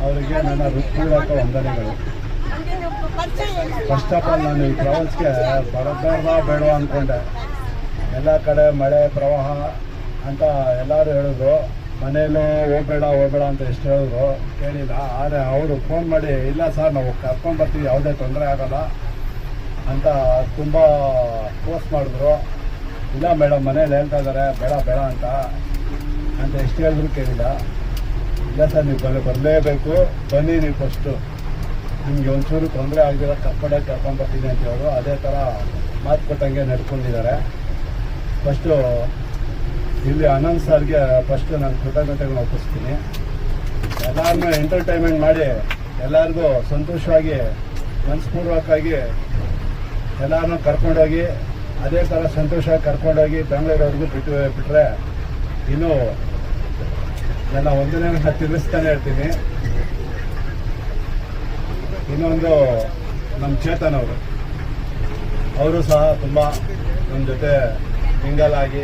ಅವರಿಗೆ ನನ್ನ ಹೃತ್ಪೂರ್ವಕ ವಂದನೆಗಳು. ಫಸ್ಟ್ ಆಫ್ ಆಲ್ ನಾನು ಈ ಟ್ರಾವೆಲ್ಸ್ಗೆ ಬರಬಾರ್ದ ಬೇಡ ಅಂದ್ಕೊಂಡೆ. ಎಲ್ಲ ಕಡೆ ಮಳೆ ಪ್ರವಾಹ ಅಂತ ಎಲ್ಲರೂ ಹೇಳಿದ್ರು, ಮನೇಲೂ ಹೋಗ್ಬೇಡ ಅಂತ ಎಷ್ಟು ಹೇಳಿದ್ರು, ಕೇಳಿಲ್ಲ. ಆದರೆ ಅವರು ಫೋನ್ ಮಾಡಿ ಇಲ್ಲ ಸರ್ ನಾವು ಕರ್ಕೊಂಡು ಬರ್ತೀವಿ, ಯಾವುದೇ ತೊಂದರೆ ಆಗೋಲ್ಲ ಅಂತ ತುಂಬ ಫೋರ್ಸ್ ಮಾಡಿದ್ರು. ಇಲ್ಲ ಮೇಡಮ್ ಮನೇಲಿ ಹೇಳ್ತಾ ಇದ್ದಾರೆ ಬೇಡ ಅಂತ ಎಷ್ಟು ಹೇಳಿದ್ರು ಕೇಳಿಲ್ಲ. ಇಲ್ಲ ಸರ್ ನೀವು ಬರಲೇಬೇಕು, ಬನ್ನಿ ನೀವು ಫಸ್ಟು, ನಿಮಗೆ ಒಂಚೂರು ತೊಂದರೆ ಆಗದಿಲ್ಲ ಕರ್ಕೊಂಡು ಬರ್ತೀನಿ ಅಂತ ಹೇಳೋದು. ಅದೇ ಥರ ಮಾತು ಕೊಟ್ಟಂಗೆ ನಡ್ಕೊಂಡಿದ್ದಾರೆ. ಫಸ್ಟು ಇಲ್ಲಿ ಆನಂದ್ ಸರ್ಗೆ ಫಸ್ಟು ನಾನು ಕೃತಜ್ಞತೆಗಳನ್ನ ಒಪ್ಪಿಸ್ತೀನಿ. ಎಲ್ಲರನ್ನೂ ಎಂಟರ್ಟೈನ್ಮೆಂಟ್ ಮಾಡಿ ಎಲ್ಲರಿಗೂ ಸಂತೋಷವಾಗಿ ಮನಸ್ಪೂರ್ವಕವಾಗಿ ಎಲ್ಲರನ್ನೂ ಕರ್ಕೊಂಡೋಗಿ ಅದೇ ಥರ ಸಂತೋಷವಾಗಿ ಕರ್ಕೊಂಡೋಗಿ ಬೆಂಗಳೂರವ್ರಿಗೂ ಬಿಟ್ಟರೆ ಇನ್ನೂ ನನ್ನ ಒಂದನೇ ತಿಳಿಸ್ತಾನೆ ಇರ್ತೀನಿ. ಇನ್ನೊಂದು ನಮ್ಮ ಚೇತನ್ ಅವರು ಸಹ ತುಂಬ ನಮ್ಮ ಜೊತೆ ಮಿಂಗಲ್ ಆಗಿ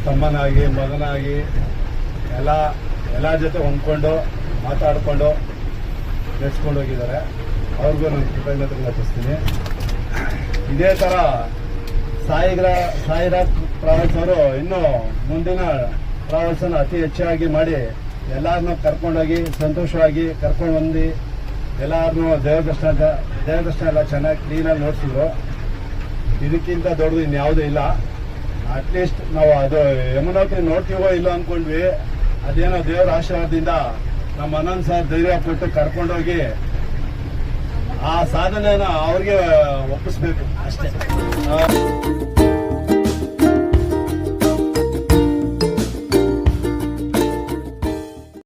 ತಮ್ಮನಾಗಿ ಮಗನಾಗಿ ಎಲ್ಲ ಜೊತೆ ಹೊಂದ್ಕೊಂಡು ಮಾತಾಡಿಕೊಂಡು ನಡೆಸ್ಕೊಂಡು ಹೋಗಿದ್ದಾರೆ. ಅವ್ರಿಗೂ ನಾನು ಕೃತಜ್ಞತೆ ಅರ್ಪಿಸ್ತೀನಿ. ಇದೇ ಥರ ಸಾಯಿರಾಜ್ ಟ್ರಾವೆಲ್ಸ್ ಅವರು ಇನ್ನೂ ಮುಂದಿನ ಟ್ರಾವೆಲ್ಸನ್ನು ಅತಿ ಹೆಚ್ಚಾಗಿ ಮಾಡಿ ಎಲ್ಲರನ್ನೂ ಕರ್ಕೊಂಡೋಗಿ ಸಂತೋಷವಾಗಿ ಕರ್ಕೊಂಡು ಬಂದು ಎಲ್ಲರನ್ನೂ ದೇವ್ರ ದರ್ಶನ ಎಲ್ಲ ಚೆನ್ನಾಗಿ ಕ್ಲೀನಾಗಿ ನೋಡ್ಸಿದ್ರು. ಇದಕ್ಕಿಂತ ದೊಡ್ಡದು ಇನ್ಯಾವುದೂ ಇಲ್ಲ. ಅಟ್ಲೀಸ್ಟ್ ನಾವು ಅದು ಯಮುನೋತ್ರಿ ನೋಡ್ತೀವೋ ಇಲ್ಲೋ ಅಂದ್ಕೊಂಡ್ವಿ. ಅದೇನೋ ದೇವರ ಆಶೀರ್ವಾದದಿಂದ ನಮ್ಮ ಆನಂದ್ ಸರ್ ಧೈರ್ಯ ಕೊಟ್ಟು ಕರ್ಕೊಂಡೋಗಿ ಆ ಸಾಧನೆನ ಅವ್ರಿಗೆ ಒಪ್ಪಿಸ್ಬೇಕು ಅಷ್ಟೇ.